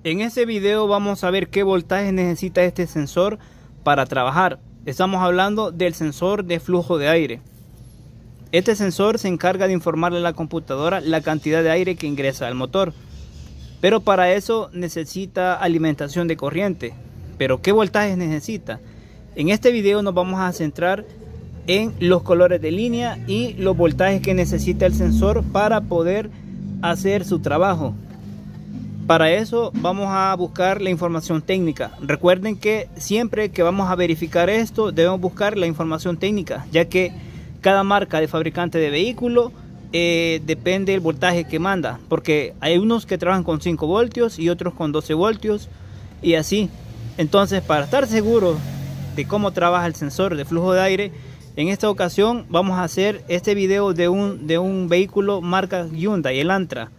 En este video vamos a ver qué voltaje necesita este sensor para trabajar. Estamos hablando del sensor de flujo de aire. Este sensor se encarga de informarle a la computadora la cantidad de aire que ingresa al motor. Pero para eso necesita alimentación de corriente. ¿Pero qué voltaje necesita? En este video nos vamos a centrar en los colores de línea y los voltajes que necesita el sensor para poder hacer su trabajo. Para eso vamos a buscar la información técnica. Recuerden que siempre que vamos a verificar esto debemos buscar la información técnica, ya que cada marca de fabricante de vehículo depende del voltaje que manda, porque hay unos que trabajan con 5 voltios y otros con 12 voltios y así. Entonces, para estar seguros de cómo trabaja el sensor de flujo de aire, en esta ocasión vamos a hacer este video de un vehículo marca Hyundai Elantra.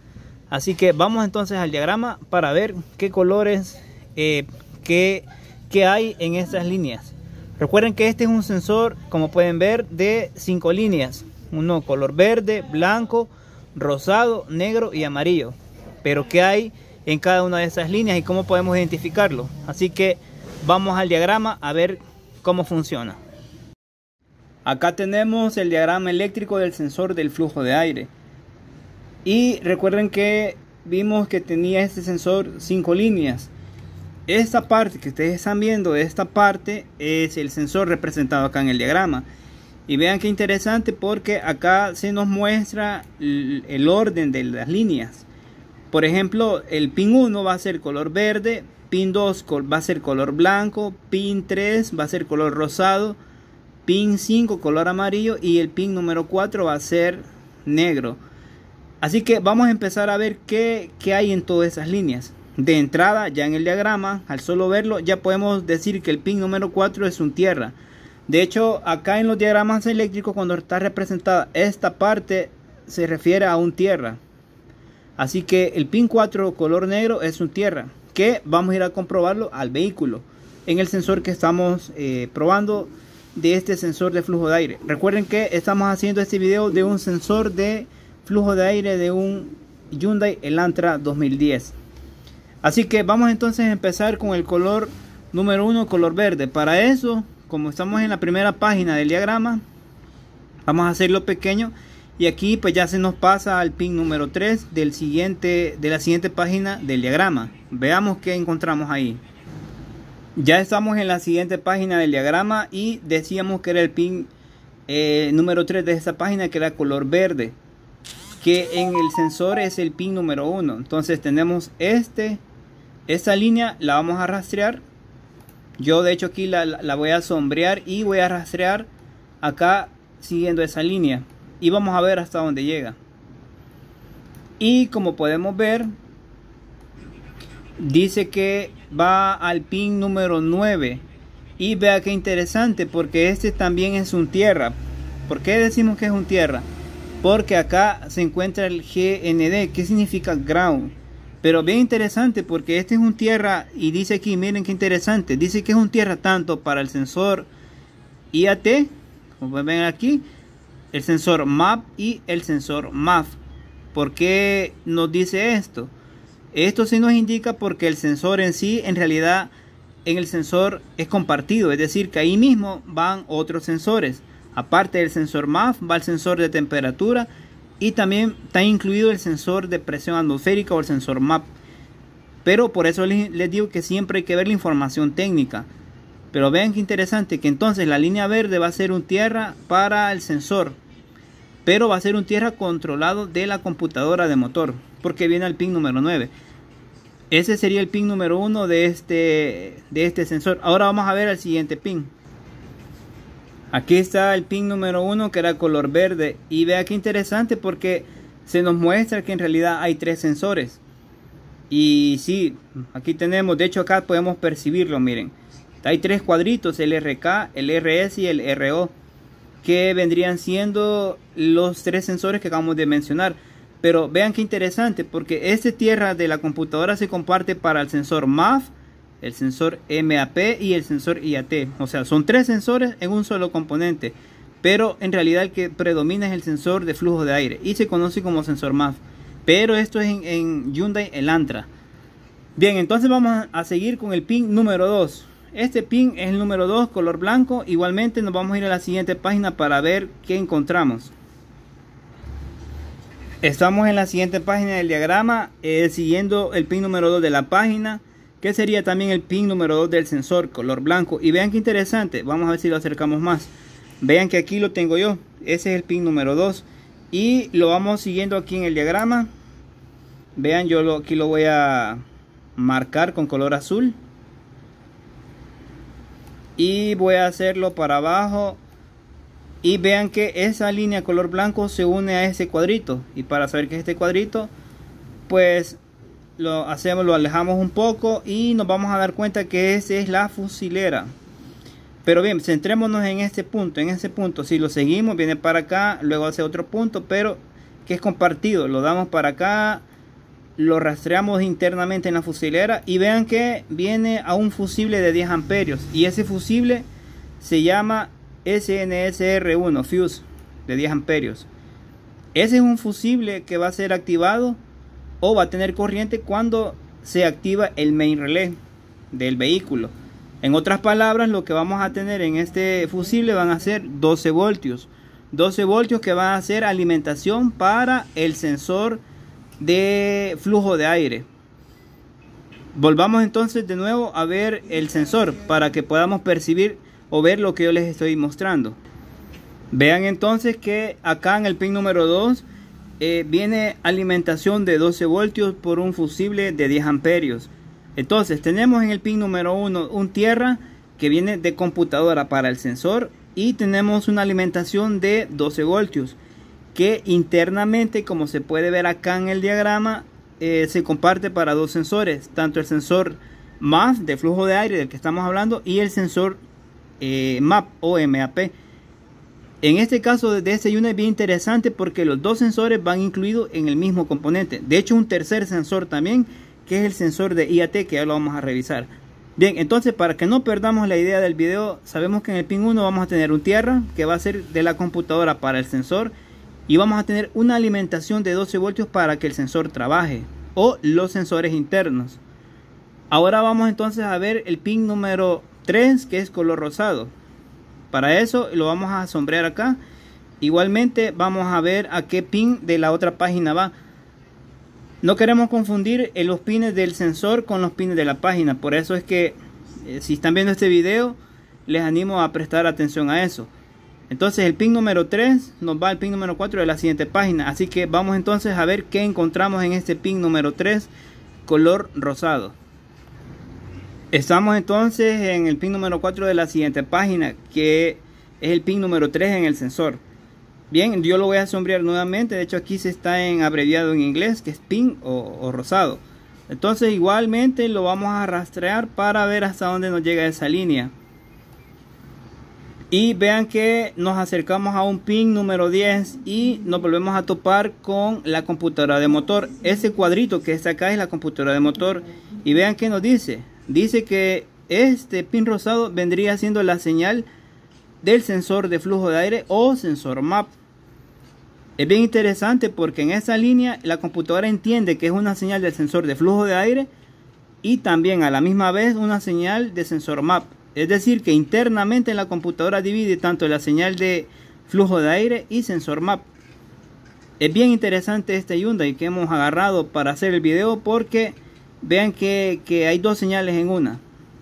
Así que vamos entonces al diagrama para ver qué colores que hay en estas líneas. Recuerden que este es un sensor, como pueden ver, de 5 líneas. Uno color verde, blanco, rosado, negro y amarillo. Pero qué hay en cada una de esas líneas y cómo podemos identificarlo. Así que vamos al diagrama a ver cómo funciona. Acá tenemos el diagrama eléctrico del sensor del flujo de aire. Y recuerden que vimos que tenía este sensor 5 líneas. Esta parte que ustedes están viendo, esta parte es el sensor representado acá en el diagrama. Y vean qué interesante, porque acá se nos muestra el orden de las líneas. Por ejemplo, el pin 1 va a ser color verde, pin 2 va a ser color blanco, pin 3 va a ser color rosado, pin 5 color amarillo y el pin número 4 va a ser negro. Así que vamos a empezar a ver qué hay en todas esas líneas. De entrada, ya en el diagrama, al solo verlo, ya podemos decir que el pin número 4 es un tierra. De hecho, acá en los diagramas eléctricos, cuando está representada esta parte, se refiere a un tierra. Así que el pin 4 color negro es un tierra, que vamos a ir a comprobarlo al vehículo, en el sensor que estamos probando de este sensor de flujo de aire. Recuerden que estamos haciendo este video de un sensor de flujo de aire de un Hyundai Elantra 2010. Así que vamos entonces a empezar con el color número 1, color verde. Para eso, como estamos en la primera página del diagrama, vamos a hacerlo pequeño y aquí pues ya se nos pasa al pin número 3 de la siguiente página del diagrama. Veamos qué encontramos ahí. Ya estamos en la siguiente página del diagrama y decíamos que era el pin número 3 de esta página, que era color verde, que en el sensor es el pin número 1. Entonces tenemos esta línea, la vamos a rastrear. Yo de hecho aquí la voy a sombrear y voy a rastrear acá siguiendo esa línea y vamos a ver hasta dónde llega. Y como podemos ver, dice que va al pin número 9 y vea qué interesante, porque este también es un tierra. ¿Por qué decimos que es un tierra? Porque acá se encuentra el GND, que significa ground. Pero bien interesante, porque este es un tierra y dice aquí, miren qué interesante, dice que es un tierra tanto para el sensor IAT, como ven aquí, el sensor MAP y el sensor MAF. ¿Por qué nos dice esto? Esto sí nos indica porque el sensor en sí, en realidad, en el sensor es compartido, es decir, que ahí mismo van otros sensores. Aparte del sensor MAF, va el sensor de temperatura y también está incluido el sensor de presión atmosférica o el sensor MAP. Pero por eso les digo que siempre hay que ver la información técnica. Pero vean qué interesante, que entonces la línea verde va a ser un tierra para el sensor, pero va a ser un tierra controlado de la computadora de motor, porque viene al pin número 9. Ese sería el pin número 1 de este sensor. Ahora vamos a ver el siguiente pin. Aquí está el pin número 1, que era color verde, y vea qué interesante, porque se nos muestra que en realidad hay 3 sensores. Y sí, aquí tenemos, de hecho acá podemos percibirlo, miren. Hay 3 cuadritos, el RK, el RS y el RO, que vendrían siendo los 3 sensores que acabamos de mencionar. Pero vean qué interesante, porque este tierra de la computadora se comparte para el sensor MAF, el sensor MAP y el sensor IAT. O sea, son 3 sensores en un solo componente, pero en realidad el que predomina es el sensor de flujo de aire y se conoce como sensor MAF. Pero esto es en Hyundai Elantra. Bien, entonces vamos a seguir con el pin número 2. Este pin es el número 2, color blanco. Igualmente nos vamos a ir a la siguiente página para ver qué encontramos. Estamos en la siguiente página del diagrama, siguiendo el pin número 2 de la página, que sería también el pin número 2 del sensor, color blanco. Y vean qué interesante, vamos a ver si lo acercamos más. Vean que aquí lo tengo yo, ese es el pin número 2. Y lo vamos siguiendo aquí en el diagrama. Vean, aquí lo voy a marcar con color azul. Y voy a hacerlo para abajo. Y vean que esa línea color blanco se une a ese cuadrito. Y para saber que es este cuadrito, pues lo alejamos un poco y nos vamos a dar cuenta que esa es la fusilera. Pero bien, centrémonos en este punto. En ese punto, si lo seguimos, viene para acá, luego hace otro punto, pero que es compartido. Lo damos para acá, lo rastreamos internamente en la fusilera y vean que viene a un fusible de 10 amperios. Y ese fusible se llama SNSR1 Fuse de 10 amperios. Ese es un fusible que va a ser activado o va a tener corriente cuando se activa el main relay del vehículo. En otras palabras, lo que vamos a tener en este fusible van a ser 12 voltios. 12 voltios que van a ser alimentación para el sensor de flujo de aire. Volvamos entonces de nuevo a ver el sensor para que podamos percibir o ver lo que yo les estoy mostrando. Vean entonces que acá en el pin número 2 viene alimentación de 12 voltios por un fusible de 10 amperios. Entonces tenemos en el pin número 1 un tierra que viene de computadora para el sensor y tenemos una alimentación de 12 voltios que internamente, como se puede ver acá en el diagrama, se comparte para dos sensores, tanto el sensor MAP de flujo de aire del que estamos hablando y el sensor MAP o MAP. En este caso de este unit es bien interesante porque los dos sensores van incluidos en el mismo componente. De hecho, un tercer sensor también, que es el sensor de IAT, que ya lo vamos a revisar. Bien, entonces para que no perdamos la idea del video, sabemos que en el pin 1 vamos a tener un tierra que va a ser de la computadora para el sensor y vamos a tener una alimentación de 12 voltios para que el sensor trabaje o los sensores internos. Ahora vamos entonces a ver el pin número 3, que es color rosado. Para eso lo vamos a sombrear acá. Igualmente vamos a ver a qué pin de la otra página va. No queremos confundir los pines del sensor con los pines de la página. Por eso es que si están viendo este video, les animo a prestar atención a eso. Entonces el pin número 3 nos va al pin número 4 de la siguiente página. Así que vamos entonces a ver qué encontramos en este pin número 3 color rosado. Estamos entonces en el pin número 4 de la siguiente página, que es el pin número 3 en el sensor. Bien, yo lo voy a sombrear nuevamente. De hecho aquí se está en abreviado en inglés, que es pin o rosado. Entonces igualmente lo vamos a rastrear para ver hasta dónde nos llega esa línea. Y vean que nos acercamos a un pin número 10 y nos volvemos a topar con la computadora de motor. Ese cuadrito que está acá es la computadora de motor. Y vean que nos dice. Dice que este pin rosado vendría siendo la señal del sensor de flujo de aire o sensor MAP. Es bien interesante porque en esa línea la computadora entiende que es una señal del sensor de flujo de aire y también a la misma vez una señal de sensor MAP. Es decir, que internamente la computadora divide tanto la señal de flujo de aire y sensor MAP. Es bien interesante este Hyundai que hemos agarrado para hacer el video porque vean que hay dos señales en una.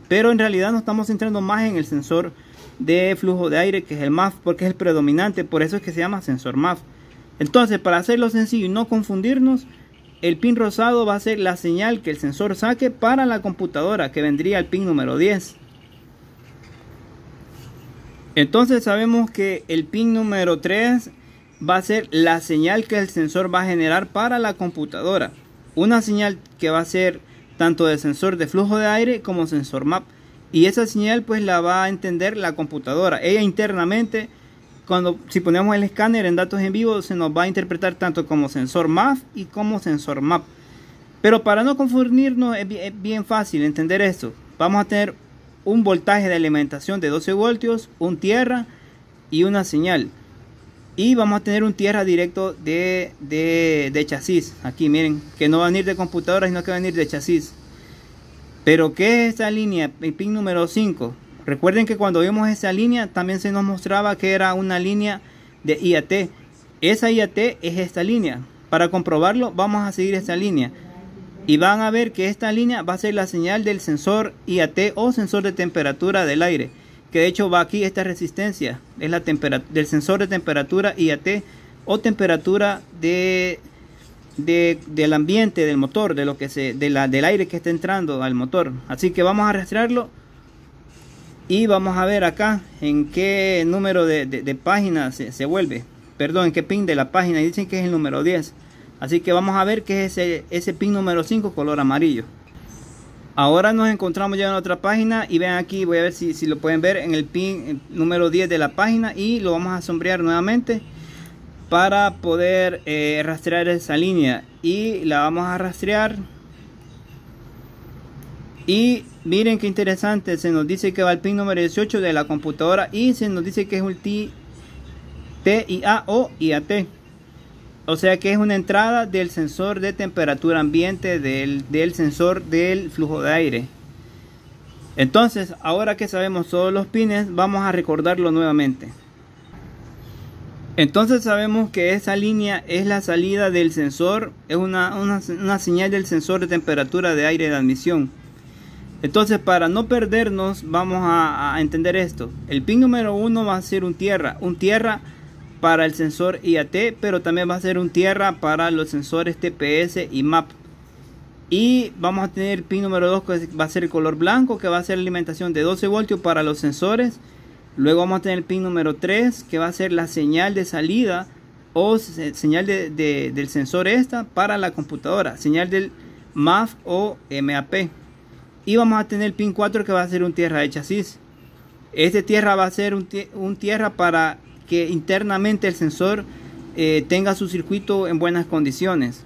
Pero en realidad nos estamos centrando más en el sensor de flujo de aire, que es el MAP, porque es el predominante. Por eso es que se llama sensor MAP. Entonces, para hacerlo sencillo y no confundirnos, el pin rosado va a ser la señal que el sensor saque para la computadora, que vendría al pin número 10. Entonces sabemos que el pin número 3 va a ser la señal que el sensor va a generar para la computadora. Una señal que va a ser tanto de sensor de flujo de aire como sensor MAP. Y esa señal pues la va a entender la computadora. Ella internamente, si ponemos el escáner en datos en vivo, se nos va a interpretar tanto como sensor MAP y como sensor MAP. Pero para no confundirnos es bien fácil entender esto. Vamos a tener un voltaje de alimentación de 12 voltios, un tierra y una señal. Y vamos a tener un tierra directo de chasis. Aquí miren, que no va a venir de computadora, sino que va a venir de chasis. Pero ¿qué es esta línea? El pin número 5. Recuerden que cuando vimos esa línea también se nos mostraba que era una línea de IAT. Esa IAT es esta línea. Para comprobarlo vamos a seguir esta línea. Y van a ver que esta línea va a ser la señal del sensor IAT o sensor de temperatura del aire. Que de hecho va aquí esta resistencia. Es la del sensor de temperatura IAT o temperatura del ambiente del motor, de lo que del aire que está entrando al motor. Así que vamos a rastrearlo y vamos a ver acá en qué número de página se vuelve, perdón, en qué pin de la página. Dicen que es el número 10, así que vamos a ver qué es ese pin número 5 color amarillo. Ahora nos encontramos ya en otra página y vean aquí, voy a ver si lo pueden ver en el pin número 10 de la página, y lo vamos a sombrear nuevamente para poder rastrear esa línea, y la vamos a rastrear. Y miren qué interesante, se nos dice que va al pin número 18 de la computadora y se nos dice que es un TIA o IAT, o sea que es una entrada del sensor de temperatura ambiente del sensor del flujo de aire. Entonces, ahora que sabemos todos los pines, vamos a recordarlo nuevamente. Entonces sabemos que esa línea es la salida del sensor, es una señal del sensor de temperatura de aire de admisión. Entonces, para no perdernos, vamos a entender esto. El pin número 1 va a ser un tierra para el sensor IAT, pero también va a ser un tierra para los sensores TPS y MAP. Y vamos a tener el pin número 2, que va a ser el color blanco, que va a ser la alimentación de 12 voltios para los sensores. Luego vamos a tener el pin número 3, que va a ser la señal de salida o señal del sensor para la computadora, señal del MAF o MAP. Y vamos a tener el pin 4, que va a ser un tierra de chasis. Este tierra va a ser un tierra para que internamente el sensor tenga su circuito en buenas condiciones.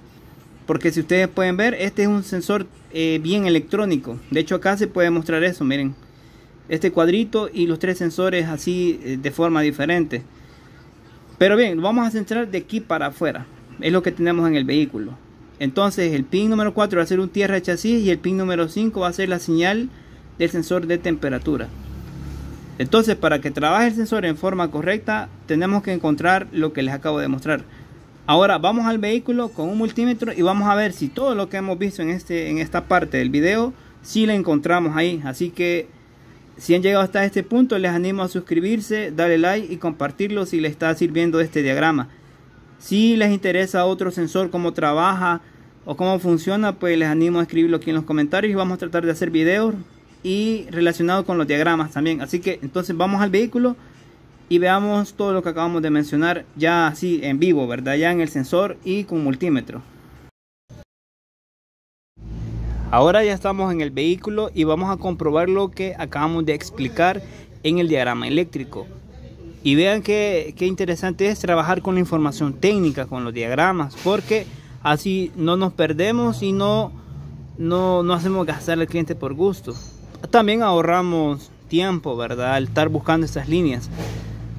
Porque si ustedes pueden ver, este es un sensor bien electrónico. De hecho, acá se puede mostrar eso, miren. Este cuadrito y los 3 sensores así de forma diferente. Pero bien, vamos a centrar de aquí para afuera. Es lo que tenemos en el vehículo. Entonces el pin número 4 va a ser un tierra de chasis y el pin número 5 va a ser la señal del sensor de temperatura. Entonces, para que trabaje el sensor en forma correcta, tenemos que encontrar lo que les acabo de mostrar. Ahora vamos al vehículo con un multímetro y vamos a ver si todo lo que hemos visto en esta parte del video, si lo encontramos ahí. Así que si han llegado hasta este punto, les animo a suscribirse, darle like y compartirlo si les está sirviendo este diagrama. Si les interesa otro sensor, cómo trabaja o cómo funciona, pues les animo a escribirlo aquí en los comentarios y vamos a tratar de hacer videos y relacionado con los diagramas también. Así que entonces vamos al vehículo y veamos todo lo que acabamos de mencionar ya así en vivo, ¿verdad? Ya en el sensor y con multímetro. Ahora ya estamos en el vehículo y vamos a comprobar lo que acabamos de explicar en el diagrama eléctrico. Y vean qué interesante es trabajar con la información técnica, con los diagramas, porque así no nos perdemos y no hacemos gastar al cliente por gusto. También ahorramos tiempo, ¿verdad?, al estar buscando estas líneas.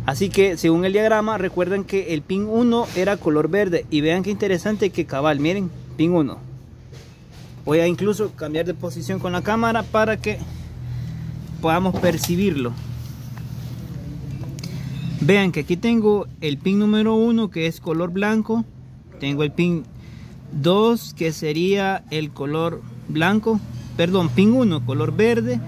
Así que según el diagrama, recuerden que el pin 1 era color verde. Y vean qué interesante que cabal, miren, pin 1. Voy a incluso cambiar de posición con la cámara para que podamos percibirlo. Vean que aquí tengo el pin número 1, que es color blanco. Tengo el pin 2, que sería el color blanco. Perdón, pin 1 color verde,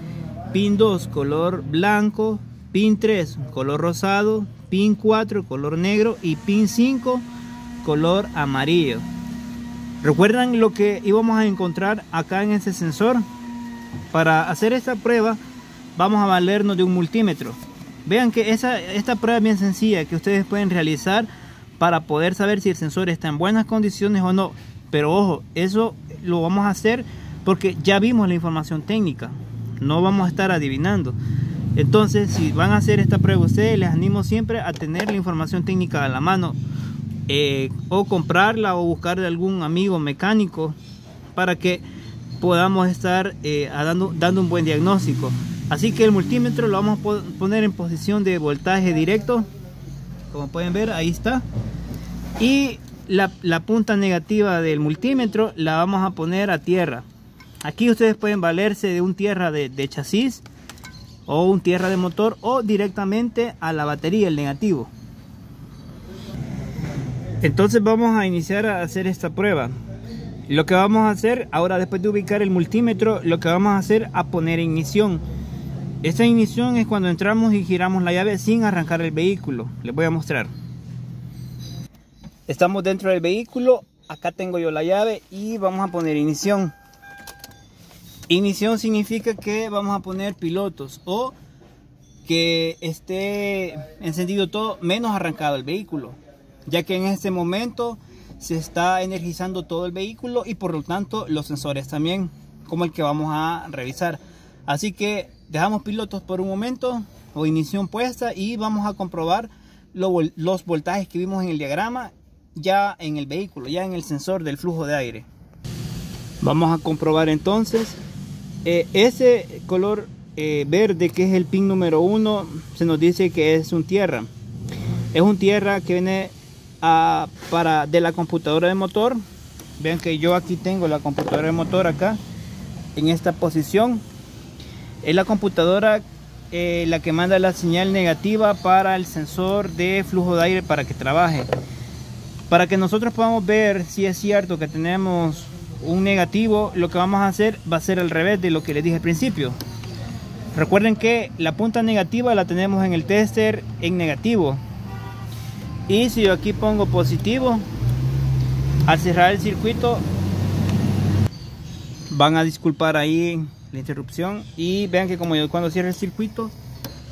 pin 2 color blanco, pin 3 color rosado, pin 4 color negro y pin 5 color amarillo. ¿Recuerdan lo que íbamos a encontrar acá en este sensor? Para hacer esta prueba vamos a valernos de un multímetro. Vean que esta prueba es bien sencilla, que ustedes pueden realizar para poder saber si el sensor está en buenas condiciones o no. Pero ojo, eso lo vamos a hacer porque ya vimos la información técnica, no vamos a estar adivinando. Entonces, si van a hacer esta prueba ustedes, les animo siempre a tener la información técnica a la mano, o comprarla o buscar de algún amigo mecánico para que podamos estar dando un buen diagnóstico. Así que el multímetro lo vamos a poner en posición de voltaje directo, como pueden ver, ahí está. Y la punta negativa del multímetro la vamos a poner a tierra. Aquí ustedes pueden valerse de un tierra de chasis o un tierra de motor o directamente a la batería, el negativo. Entonces vamos a iniciar a hacer esta prueba. Lo que vamos a hacer ahora, después de ubicar el multímetro, lo que vamos a hacer es poner ignición. Esta ignición es cuando entramos y giramos la llave sin arrancar el vehículo. Les voy a mostrar. Estamos dentro del vehículo, acá tengo yo la llave y vamos a poner ignición. Ignición significa que vamos a poner pilotos o que esté encendido todo menos arrancado el vehículo, ya que en este momento se está energizando todo el vehículo y por lo tanto los sensores también, como el que vamos a revisar. Así que dejamos pilotos por un momento o ignición puesta y vamos a comprobar los voltajes que vimos en el diagrama ya en el vehículo, ya en el sensor del flujo de aire. Vamos a comprobar entonces ese color verde, que es el pin número 1, se nos dice que es un tierra. Es un tierra que viene de la computadora de motor. Vean que yo aquí tengo la computadora de motor acá en esta posición. Es la computadora la que manda la señal negativa para el sensor de flujo de aire para que trabaje. Para que nosotros podamos ver si es cierto que tenemos un negativo, lo que vamos a hacer va a ser al revés de lo que les dije al principio. Recuerden que la punta negativa la tenemos en el tester en negativo. Y si yo aquí pongo positivo, al cerrar el circuito, van a disculpar ahí la interrupción, y vean que como yo cuando cierre el circuito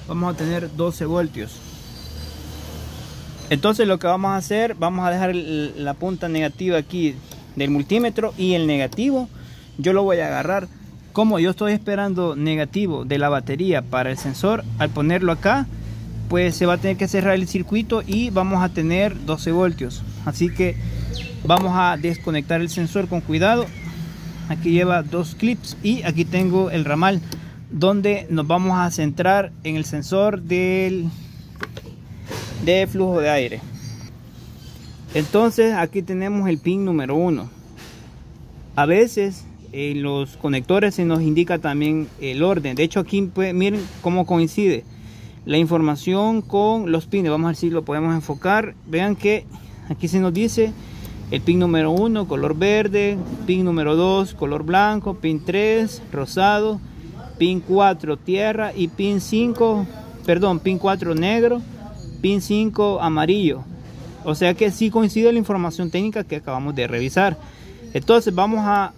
vamos a tener 12 voltios. Entonces lo que vamos a hacer, vamos a dejar la punta negativa aquí del multímetro y el negativo yo lo voy a agarrar. Como yo estoy esperando negativo de la batería para el sensor, al ponerlo acá pues se va a tener que cerrar el circuito y vamos a tener 12 voltios. Así que vamos a desconectar el sensor con cuidado. Aquí lleva 2 clips y aquí tengo el ramal donde nos vamos a centrar en el sensor de flujo de aire. Entonces aquí tenemos el pin número 1. A veces en los conectores se nos indica también el orden. De hecho aquí pues, miren cómo coincide la información con los pines. Vamos a ver si lo podemos enfocar. Vean que aquí se nos dice el pin número 1 color verde, pin número 2 color blanco, pin 3 rosado, pin 4 tierra y pin 4 negro, pin 5 amarillo. O sea que sí coincide la información técnica que acabamos de revisar. Entonces vamos a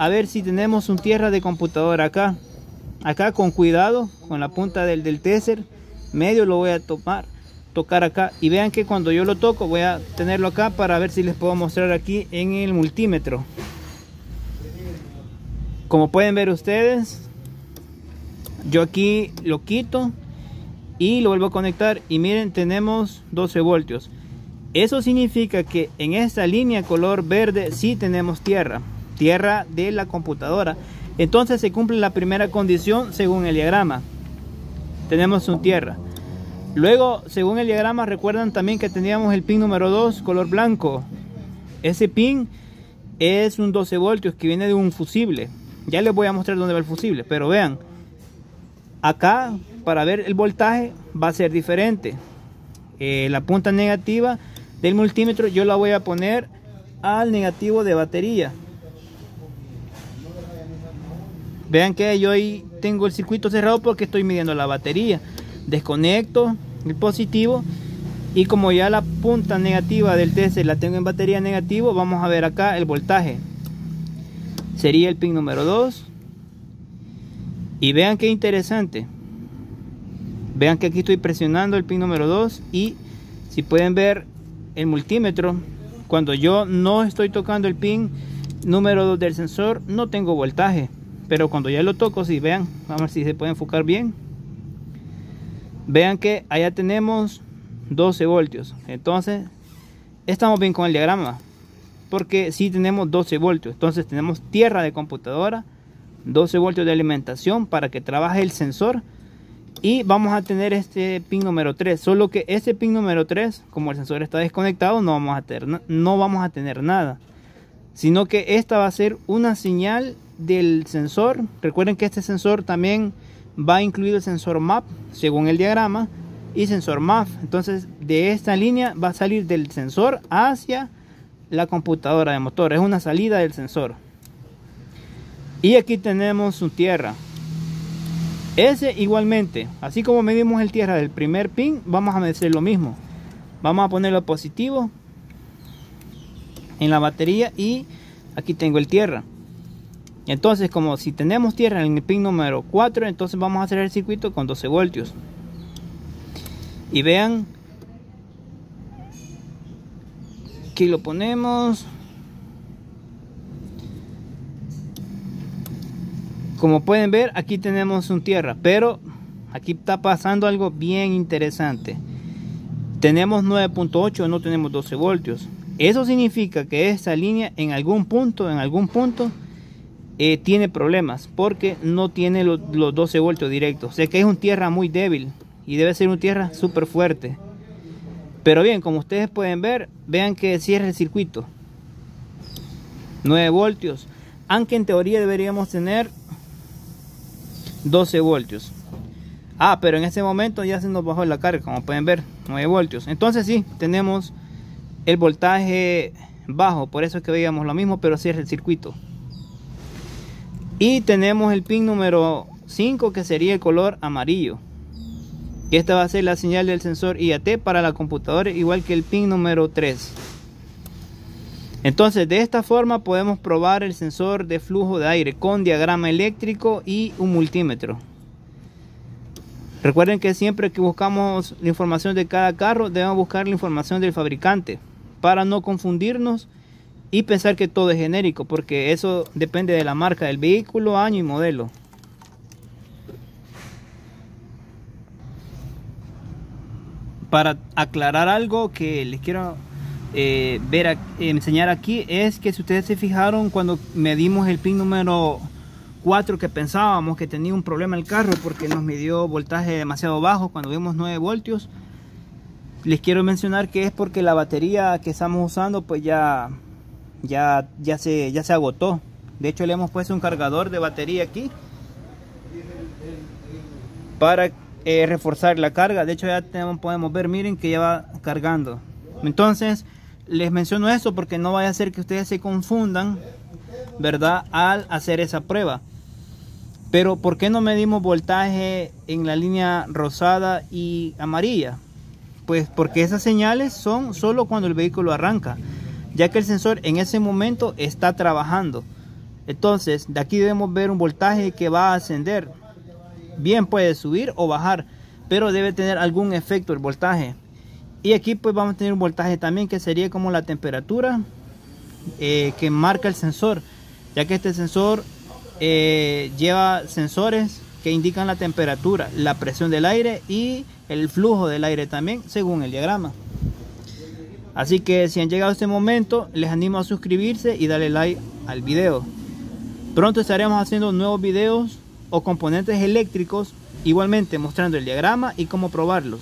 ver si tenemos un tierra de computadora acá con cuidado, con la punta del tester medio lo voy a tocar acá, y vean que cuando yo lo toco voy a tenerlo acá para ver si les puedo mostrar aquí en el multímetro. Como pueden ver ustedes, yo aquí lo quito y lo vuelvo a conectar y miren, tenemos 12 voltios. Eso significa que en esta línea color verde sí tenemos tierra de la computadora. Entonces se cumple la primera condición según el diagrama. Tenemos un tierra. Luego, según el diagrama, recuerdan también que teníamos el pin número 2 color blanco. Ese pin es un 12 voltios que viene de un fusible. Ya les voy a mostrar dónde va el fusible, pero vean, acá para ver el voltaje va a ser diferente. La punta negativa del multímetro yo la voy a poner al negativo de batería. Vean que yo ahí tengo el circuito cerrado porque estoy midiendo la batería. Desconecto el positivo y como ya la punta negativa del tester la tengo en batería negativo, vamos a ver acá el voltaje. Sería el pin número 2. Y vean qué interesante. Vean que aquí estoy presionando el pin número 2 y si pueden ver el multímetro, cuando yo no estoy tocando el pin número 2 del sensor no tengo voltaje, pero cuando ya lo toco, si vean, vamos a ver si se puede enfocar bien. Vean que allá tenemos 12 voltios. Entonces estamos bien con el diagrama porque si tenemos 12 voltios. Entonces tenemos tierra de computadora, 12 voltios de alimentación para que trabaje el sensor. Y vamos a tener este pin número 3. Solo que este pin número 3, como el sensor está desconectado, no vamos a tener nada. Sino que esta va a ser una señal del sensor, recuerden que este sensor también va incluido el sensor MAP según el diagrama y sensor MAF. Entonces de esta línea va a salir del sensor hacia la computadora de motor, es una salida del sensor. Y aquí tenemos su tierra. Ese igualmente, así como medimos el tierra del primer pin, vamos a medir lo mismo. Vamos a ponerlo positivo en la batería y aquí tengo el tierra. Entonces, como si tenemos tierra en el pin número 4, entonces vamos a hacer el circuito con 12 voltios. Y vean, aquí lo ponemos. Como pueden ver, aquí tenemos un tierra, pero aquí está pasando algo bien interesante. Tenemos 9.8, no tenemos 12 voltios. Eso significa que esta línea en algún punto tiene problemas, porque no tiene los 12 voltios directos. O sea que es un tierra muy débil y debe ser un tierra súper fuerte. Pero bien, como ustedes pueden ver, vean que cierra el circuito. 9 voltios, aunque en teoría deberíamos tener 12 voltios. Pero en este momento ya se nos bajó la carga, como pueden ver, 9 voltios. Entonces sí, tenemos el voltaje bajo, por eso es que veíamos lo mismo, pero cierra el circuito. Y tenemos el pin número 5, que sería el color amarillo. Esta va a ser la señal del sensor IAT para la computadora, igual que el pin número 3. Entonces de esta forma podemos probar el sensor de flujo de aire con diagrama eléctrico y un multímetro. Recuerden que siempre que buscamos la información de cada carro, debemos buscar la información del fabricante para no confundirnos y pensar que todo es genérico, porque eso depende de la marca del vehículo, año y modelo. Para aclarar algo que les quiero enseñar aquí, es que si ustedes se fijaron cuando medimos el pin número 4, que pensábamos que tenía un problema el carro porque nos midió voltaje demasiado bajo cuando vimos 9 voltios, les quiero mencionar que es porque la batería que estamos usando pues ya se agotó. De hecho le hemos puesto un cargador de batería aquí para reforzar la carga. De hecho ya podemos ver, miren que ya va cargando. Entonces les menciono esto porque no vaya a ser que ustedes se confundan, ¿verdad?, al hacer esa prueba. Pero ¿por qué no medimos voltaje en la línea rosada y amarilla? Pues porque esas señales son solo cuando el vehículo arranca, ya que el sensor en ese momento está trabajando. Entonces de aquí debemos ver un voltaje que va a ascender. Bien, puede subir o bajar, pero debe tener algún efecto el voltaje. Y aquí pues vamos a tener un voltaje también, que sería como la temperatura que marca el sensor, ya que este sensor lleva sensores que indican la temperatura, la presión del aire y el flujo del aire también, según el diagrama. Así que si han llegado a este momento, les animo a suscribirse y darle like al video. Pronto estaremos haciendo nuevos videos o componentes eléctricos, igualmente mostrando el diagrama y cómo probarlos.